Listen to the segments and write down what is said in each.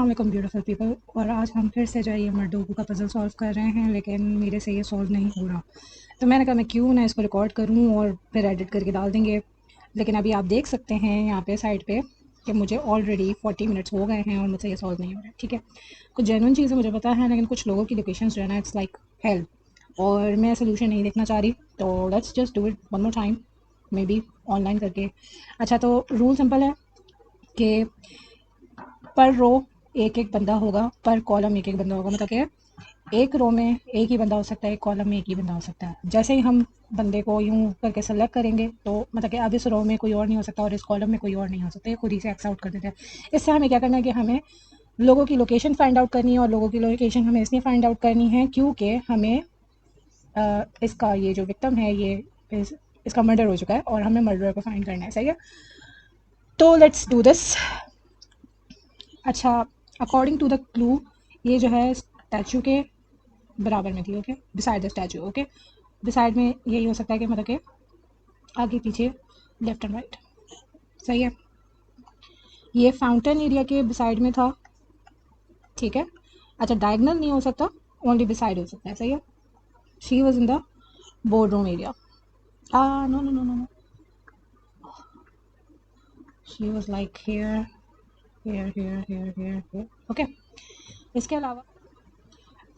अस्सलाम beautiful people. और आज हम फिर से जो है ये मर्डोगो का पज़ल सॉल्व कर रहे हैं, लेकिन मेरे से ये सॉल्व नहीं हो रहा। तो मैंने कहा मैं क्यों ना इसको रिकॉर्ड करूं और फिर एडिट करके डाल देंगे। लेकिन अभी आप देख सकते हैं यहाँ पे साइड पे कि मुझे ऑलरेडी 40 मिनट्स हो गए हैं और मुझसे ये सॉल्व नहीं हो रहा है। ठीक है, कुछ जेन्युइन चीज़ें मुझे पता है, लेकिन कुछ लोगों की लोकेशंस जो है ना, इट्स लाइक हेल, और मैं सोल्यूशन नहीं देखना चाह रही। तो let's just do it one more time, may be online करके। अच्छा, तो रूल सिंपल है कि पर रो एक एक बंदा होगा, पर कॉलम एक एक बंदा होगा। मतलब कि एक रो में एक ही बंदा हो सकता है, एक कॉलम में एक ही बंदा हो सकता है। जैसे ही हम बंदे को यूं करके सेलेक्ट करेंगे तो मतलब कि अब इस रो में कोई और नहीं हो सकता और इस कॉलम में कोई और नहीं हो सकता, ये खुद ही से एक्स आउट कर देते हैं। इससे हमें क्या करना है कि हमें लोगों की लोकेशन फाइंड आउट करनी है, और लोगों की लोकेशन हमें इसलिए फाइंड आउट करनी है क्योंकि हमें इसका ये जो विक्टिम है ये इसका मर्डर हो चुका है और हमें मर्डर को फाइंड करना है। सही है, तो लेट्स डू दिस। अच्छा, अकॉर्डिंग टू द क्लू ये जो है स्टैचू के बराबर में थी। Okay, beside the statue. Okay, beside में यही हो सकता है कि मतलब कि आगे पीछे, लेफ्ट एंड राइट। सही है, ये फाउंटेन एरिया के बिसाइड में था। ठीक है, अच्छा डायगनल नहीं हो सकता, ओनली बिसाइड हो सकता है। सही है, she was in the board room area. No no no no no, she was like here here here here here here. Okay, इसके अलावा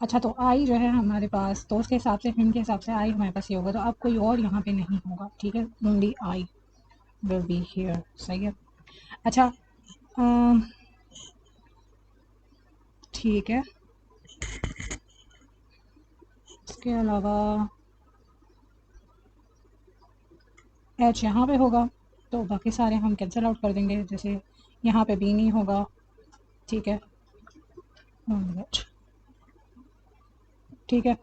अच्छा, तो आई जो है हमारे पास, तो उसके हिसाब से, हिम के हिसाब से आई हमारे पास ये होगा। तो अब कोई और यहाँ पे नहीं होगा। ठीक है, only I will be here. सही है, अच्छा ठीक है, इसके अलावा एच यहाँ पे होगा, तो बाकी सारे हम कैंसिल आउट कर देंगे। जैसे यहाँ पे बी नहीं होगा। ठीक है, एच। ठीक है,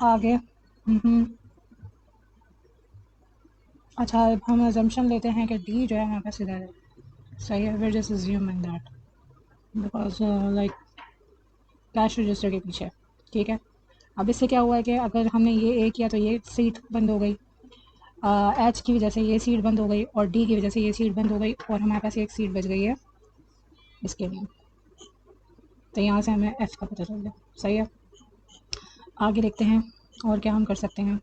आगे अच्छा, अब हम अजम्पशन लेते हैं कि डी जो है हमारे पास इधर है। सही है, where just assuming that because like cash register के पीछे। ठीक है, अब इससे क्या हुआ है कि अगर हमने ये ए किया तो ये सीट बंद हो गई, एच की वजह से ये सीट बंद हो गई, और डी की वजह से ये सीट बंद हो गई, और हमारे पास एक सीट बच गई है इसके लिए। तो यहाँ से हमें एफ़ का पता चल गया। सही है, आगे देखते हैं और क्या हम कर सकते हैं।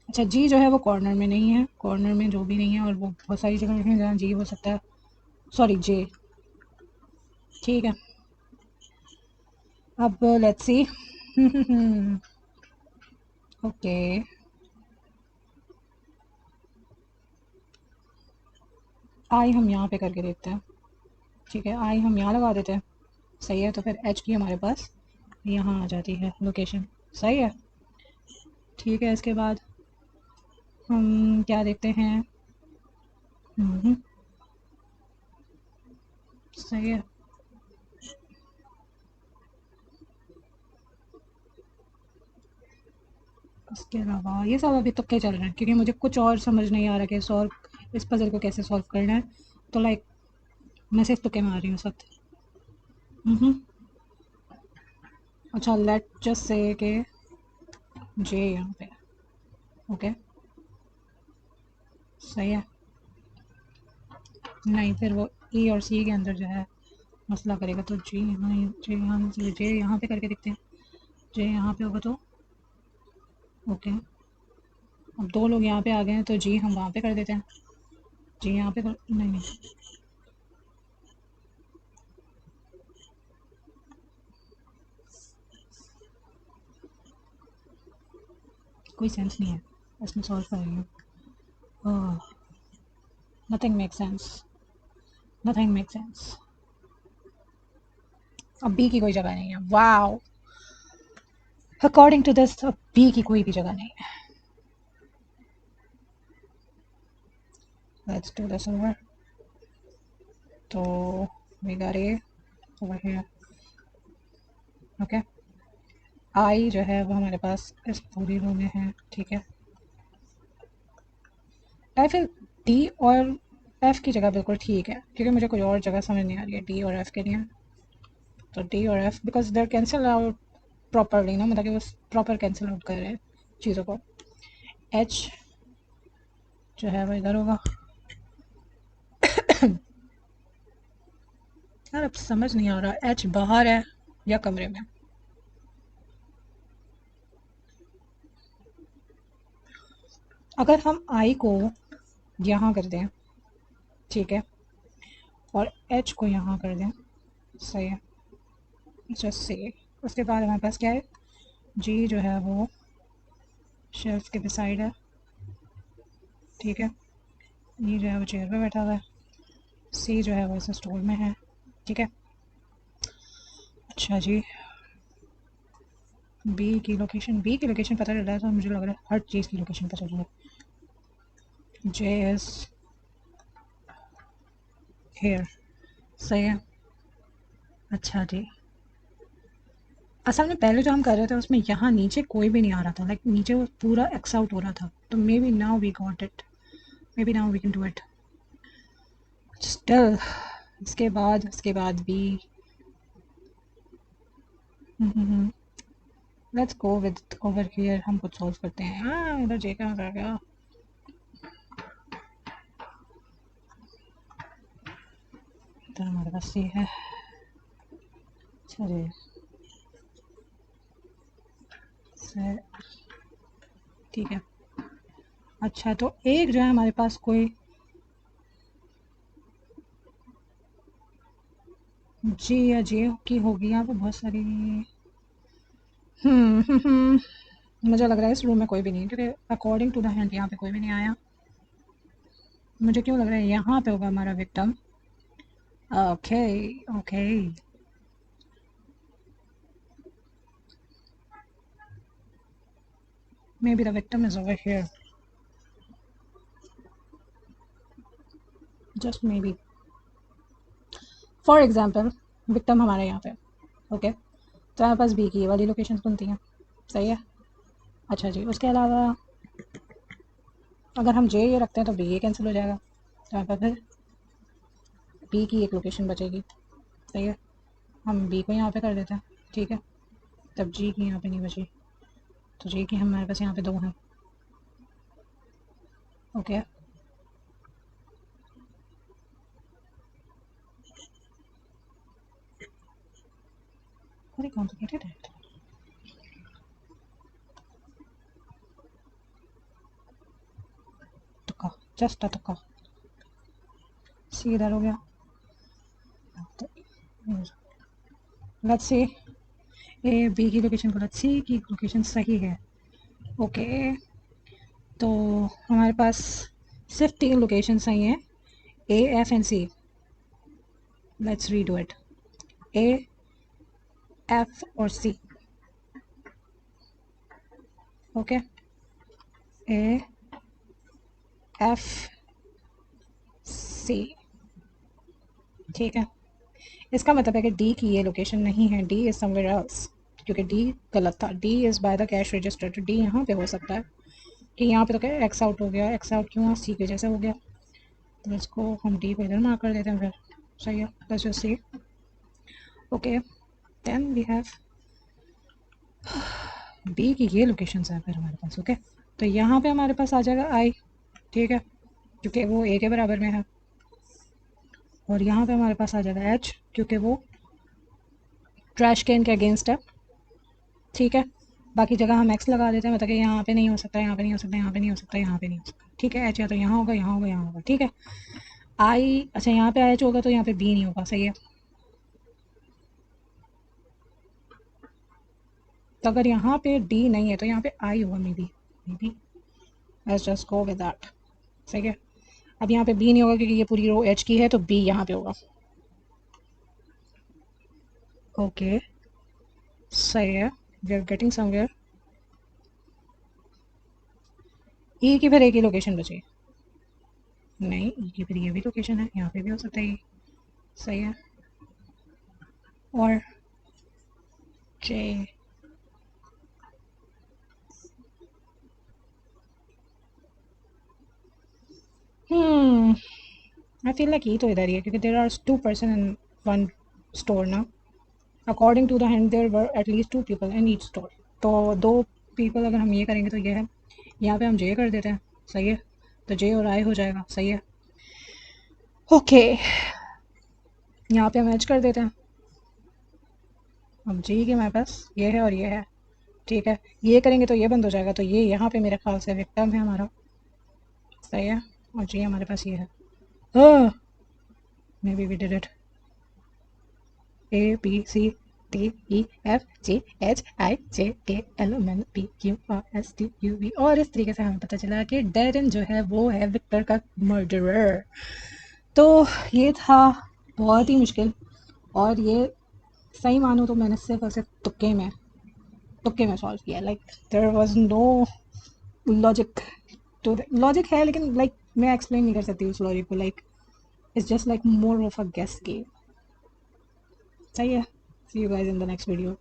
अच्छा, जी जो है वो कॉर्नर में नहीं है, कॉर्नर में जो भी नहीं है, और वो बहुत सारी जगह हैं जहाँ जी हो सकता है। सॉरी, जे। ठीक है, अब लेट्स सी। ओके, आई हम यहाँ पे करके देखते हैं। ठीक है, आई हम यहाँ लगा देते हैं। सही है, तो फिर एच की हमारे पास यहाँ आ जाती है लोकेशन। सही है, ठीक है, इसके बाद हम क्या देखते हैं। हम्म, सही है, इसके अलावा ये सब अभी तुक्के चल रहे हैं क्योंकि मुझे कुछ और समझ नहीं आ रहा कि सॉल्व इस पजल को कैसे सॉल्व करना है। तो लाइक मैं सिर्फ तुक्के मार रही हूँ सब। हम्म, अच्छा, लेट जस्ट से कि जे यहाँ पे। ओके, सही है, नहीं फिर वो ई और सी के अंदर जो है मसला करेगा। तो जे यहाँ, जे यहाँ पे करके देखते हैं। जे यहाँ पे होगा तो ओके, अब दो लोग यहाँ पे आ गए हैं तो जी हम वहाँ पे कर देते हैं। जी यहाँ पे कर, नहीं नहीं, कोई सेंस नहीं है इसमें सॉल्व कर रही हूँ। Nothing make sense, nothing make sense. अब बी की कोई जगह नहीं है। वाओ, अकॉर्डिंग टू दिस अब बी की कोई भी जगह नहीं है। Let's do this over. तो we got a over here. Okay, I जो है वो हमारे पास इस पूरी रो में है। ठीक है, आई फिर डी और एफ की जगह बिल्कुल ठीक है क्योंकि मुझे कोई और जगह समझ नहीं आ रही है डी और एफ के लिए। तो डी और F because there cancel out properly ना, मतलब कि वो प्रॉपर कैंसिल आउट कर रहे हैं चीज़ों को। एच जो है वो इधर होगा। यार अब समझ नहीं आ रहा एच बाहर है या कमरे में। अगर हम आई को यहाँ कर दें, ठीक है, और एच को यहाँ कर दें, सही है, जस्ट से उसके बाद हमारे पास क्या है, जी जो है वो शेल्फ के बिसाइड है, ठीक है, ई जो है वो चेयर पे बैठा हुआ है, सी जो है वो इस स्टोर में है, ठीक है। अच्छा जी, बी की लोकेशन पता चल रहा है, तो मुझे लग रहा है हर चीज़ की लोकेशन पता चल रही है। जे इज हेयर, सही है। अच्छा जी, असल में पहले जो हम कर रहे थे उसमें यहाँ नीचे कोई भी नहीं आ रहा था, लाइक नीचे वो पूरा एक्स आउट हो रहा था, तो maybe now we got it, maybe now we can do it still. इसके बाद भी let's go with over here, हम कुछ सॉल्व करते हैं। हाँ इधर जे कहाँ आ गया, इधर हमारे पास सी है। अच्छा जी, ठीक है। अच्छा तो एक जो है हमारे पास कोई जी या जे की होगी यहाँ पे बहुत सारी। मुझे लग रहा है इस रूम में कोई भी नहीं है, क्योंकि अकॉर्डिंग टू द हैंड यहाँ पे कोई भी नहीं आया। मुझे क्यों लग रहा है यहाँ पे होगा हमारा victim. Okay okay, may be the victim is over here, just may be. For example victim हमारे यहाँ पे, ओके, तो हमारे पास बी की ये वाली लोकेशन बनती हैं, सही है। अच्छा जी, उसके अलावा अगर हम जे ये रखते हैं तो बी ये कैंसिल हो जाएगा, तो हमारे पास फिर बी की एक लोकेशन बचेगी, सही है। हम बी को यहाँ पे कर देते हैं, ठीक है, तब जी की यहाँ पे नहीं बची, तो जी की हमारे पास यहाँ पे दो हैं, ओके। वेरी कॉम्प्लिकेटेड है, तुक्का, जस्ट अ तुक्का, सी इधर हो गया, लेट्स सी ए बी की लोकेशन को, लेट्स सी की लोकेशन सही है, ओके। तो हमारे पास सिर्फ तीन लोकेशन सही हैं, A F and C. Let's redo it, A F और C, okay, A F C, ठीक है। इसका मतलब है कि डी की ये लोकेशन नहीं है, डी इज़ समवेयर एल्स, क्योंकि डी गलत था, D is by the cash register, तो डी यहाँ पे हो सकता है कि यहाँ पे तो क्या एक्स आउट हो गया, एक्स आउट क्यों हुआ, सी के जैसे हो गया, तो इसको हम डी को इधर मार्क कर देते हैं फिर, सही है। Let's just see, okay, then we have B की ये लोकेशन है फिर हमारे पास, ओके। तो यहाँ पे हमारे पास आ जाएगा आई, ठीक है, क्योंकि वो ए के बराबर में है, और यहाँ पे हमारे पास आ जाएगा एच, क्योंकि वो ट्रैश कैन के अगेंस्ट है, ठीक है। बाकी जगह हम एक्स लगा देते हैं, मतलब कि यहाँ पे नहीं हो सकता, यहाँ पे नहीं हो सकता, यहाँ पे नहीं हो सकता, यहाँ पे नहीं हो सकता, ठीक है। एच या तो यहाँ होगा, यहाँ होगा, यहाँ होगा, ठीक है। आई, अच्छा यहाँ पे एच होगा तो यहाँ पे बी नहीं होगा, सही है। तो अगर यहाँ पे डी नहीं है तो यहाँ पे आई होगा, may be let's just go with that, सही है। अब यहाँ पे बी नहीं होगा क्योंकि ये पूरी रो एच की है, तो बी यहाँ पे होगा, ओके, सही है, वी आर गेटिंग समवेयर। ई की फिर एक ही लोकेशन बची, नहीं ई की फिर ये भी लोकेशन है, यहाँ पे भी हो सकता है ये, सही है। और जे, आई फील लाइक ये तो इधर ही है, क्योंकि there are two person in one store ना, according to the hand there were at least two people in each store, तो दो पीपल अगर हम ये करेंगे तो ये है, यहाँ पे हम जे कर देते हैं, सही है, तो जे और आई हो जाएगा, सही है, ओके। यहाँ पे मैच कर देते हैं। अब जी के हमारे पास ये है और ये है, ठीक है। ये करेंगे तो ये बंद हो जाएगा, तो ये यहाँ पे मेरे ख्याल से विक्टिम है हमारा, सही है। और जी हमारे पास ये है। Maybe we did it. A B C D E F G H I J K L M N P Q R S T U V. और इस तरीके से हमें पता चला कि डेरन जो है वो है विक्टर का मर्डरर। तो ये था बहुत ही मुश्किल, और ये सही मानो तो मैंने सिर्फ और सिर्फ तुक्के में सॉल्व किया। Like there was no logic to, logic है लेकिन लाइक मैं एक्सप्लेन नहीं कर सकती उस लॉजिक को। Like it's just like more of a guess game. सही है। See you guys in the next video.